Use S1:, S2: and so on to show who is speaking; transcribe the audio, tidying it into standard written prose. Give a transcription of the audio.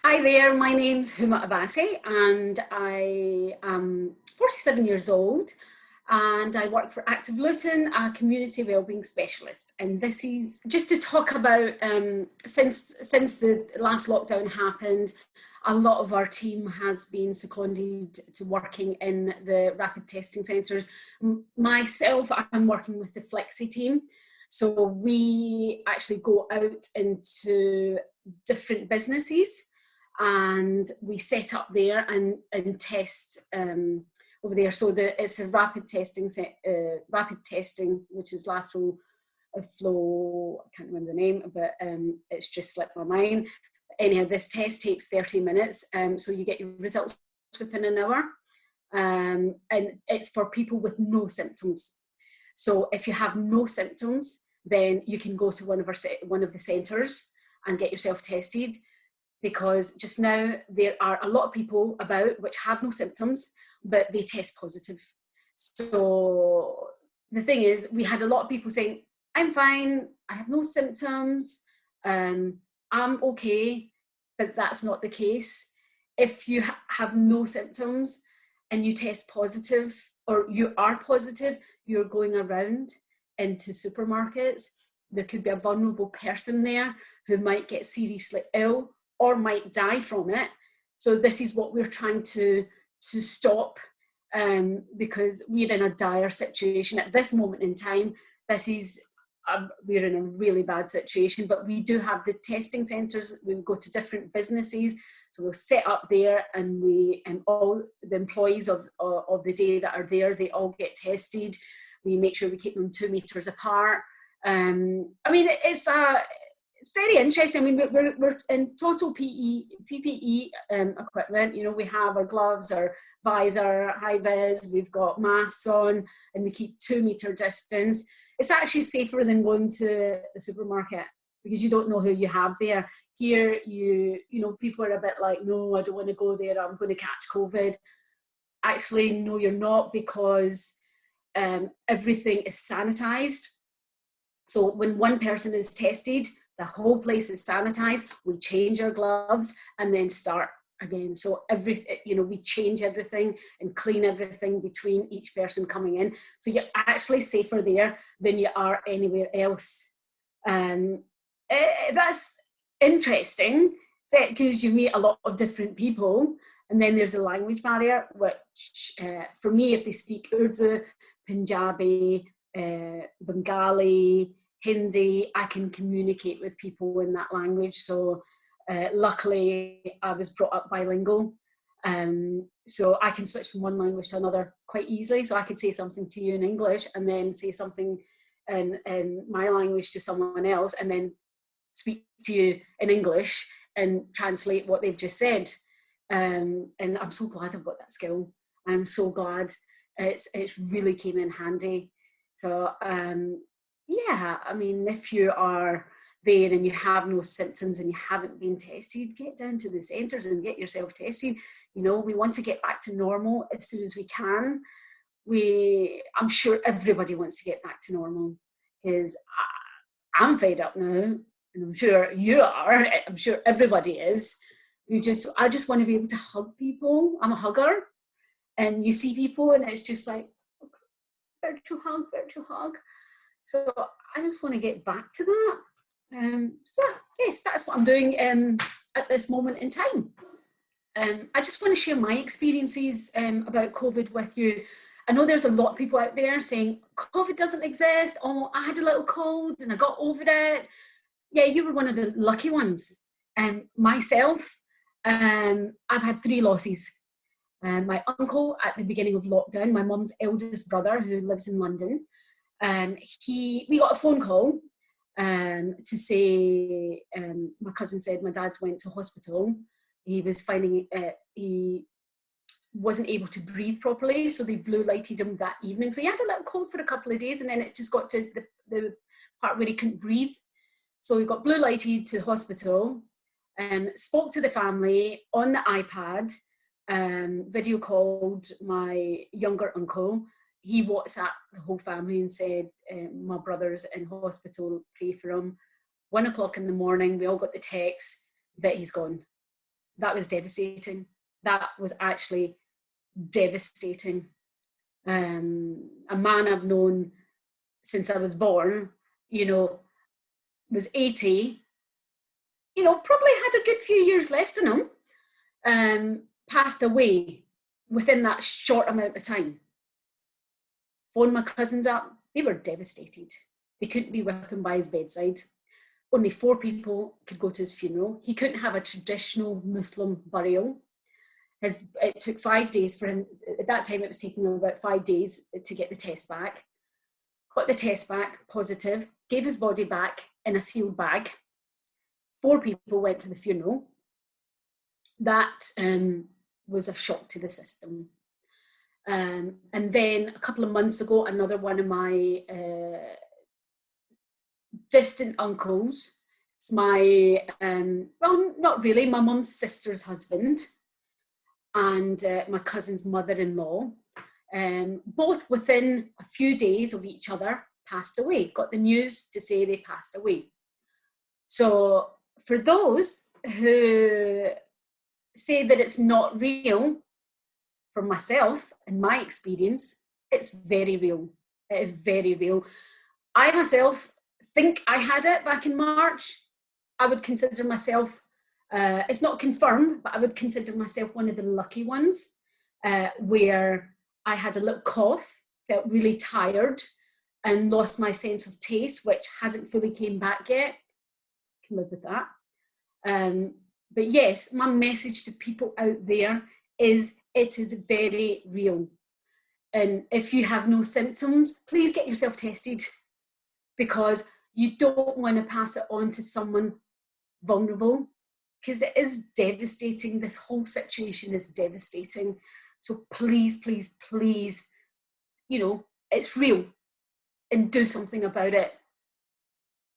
S1: Hi there, my name's Huma Abbasi and I am 47 years old and I work for Active Luton, a community wellbeing specialist. And this is just to talk about, since the last lockdown happened, a lot of our team has been seconded to working in the rapid testing centres. Myself, I'm working with the Flexi team. So we actually go out into different businesses and we set up there and test over there. So it's a rapid testing, which is lateral flow. I can't remember the name, but it's just slipped my mind. Anyhow, this test takes 30 minutes, so you get your results within an hour, and it's for people with no symptoms. So if you have no symptoms, then you can go to one of the centres and get yourself tested. Because just now there are a lot of people about which have no symptoms, but they test positive. So the thing is, we had a lot of people saying, I'm fine, I have no symptoms, I'm okay, but that's not the case. If you have no symptoms and you test positive, or you are positive, you're going around into supermarkets, there could be a vulnerable person there who might get seriously ill or might die from it. So this is what we're trying to stop, because we're in a dire situation at this moment in time. We're in a really bad situation, but we do have the testing centres. We go to different businesses, so we'll set up there, and all the employees of the day that are there, they all get tested. We make sure we keep them 2 meters apart. It's very interesting. I mean, we're in total PPE equipment. You know, we have our gloves, our visor, high vis, we've got masks on, and we keep 2 meter distance. It's actually safer than going to the supermarket because you don't know who you have there. Here, you know, people are a bit like, no, I don't want to go there, I'm going to catch COVID. Actually, no, you're not, because everything is sanitized. So when one person is tested, the whole place is sanitized. We change our gloves and then start again. So we change everything and clean everything between each person coming in. So you're actually safer there than you are anywhere else. That's interesting because you meet a lot of different people, and then there's a language barrier, which for me, if they speak Urdu, Punjabi, Bengali, Hindi, I can communicate with people in that language. So luckily I was brought up bilingual, so I can switch from one language to another quite easily. So I could say something to you in English and then say something in my language to someone else, and then speak to you in English and translate what they've just said. And I'm so glad I've got that skill. I'm so glad. It's really came in handy. So yeah, I mean, if you are there and you have no symptoms and you haven't been tested, get down to the centres and get yourself tested. You know, we want to get back to normal as soon as we can. I'm sure everybody wants to get back to normal, because I'm fed up now, and I'm sure you are. I'm sure everybody is. I just want to be able to hug people. I'm a hugger, and you see people and it's just like, virtual hug. So I just want to get back to that. Yes, that's what I'm doing at this moment in time. I just want to share my experiences about COVID with you. I know there's a lot of people out there saying COVID doesn't exist. Oh, I had a little cold and I got over it. Yeah, you were one of the lucky ones. Myself, I've had 3 losses. My uncle at the beginning of lockdown, my mum's eldest brother who lives in London, we got a phone call to say, my cousin said my dad went to hospital. He was finding he wasn't able to breathe properly, so they blue lighted him that evening. So he had a little cold for a couple of days, and then it just got to the part where he couldn't breathe. So he got blue lighted to hospital, spoke to the family on the iPad, video called my younger uncle. He WhatsApped the whole family and said, my brother's in hospital, pray for him. 1 o'clock in the morning, we all got the text that he's gone. that was devastating. That was actually devastating. A man I've known since I was born, you know, was 80, you know, probably had a good few years left in him, passed away within that short amount of time. Phoned my cousins up, they were devastated. They couldn't be with him by his bedside. Only 4 people could go to his funeral. He couldn't have a traditional Muslim burial. It took 5 days for him. At that time, it was taking him about 5 days to get the test back. Got the test back, positive, gave his body back in a sealed bag. 4 people went to the funeral. That was a shock to the system. And then a couple of months ago, another one of my distant uncles, it's my, well, not really, my mum's sister's husband and my cousin's mother-in-law, both within a few days of each other, passed away, got the news to say they passed away. So for those who say that it's not real, for myself, in my experience, it's very real. It is very real. I myself think I had it back in March. I would consider myself, it's not confirmed, but I would consider myself one of the lucky ones, where I had a little cough, felt really tired, and lost my sense of taste, which hasn't fully came back yet. I can live with that. But yes, my message to people out there is it is very real. And if you have no symptoms, please get yourself tested, because you don't want to pass it on to someone vulnerable, because it is devastating. This whole situation is devastating. So please, please, please, you know, it's real and do something about it.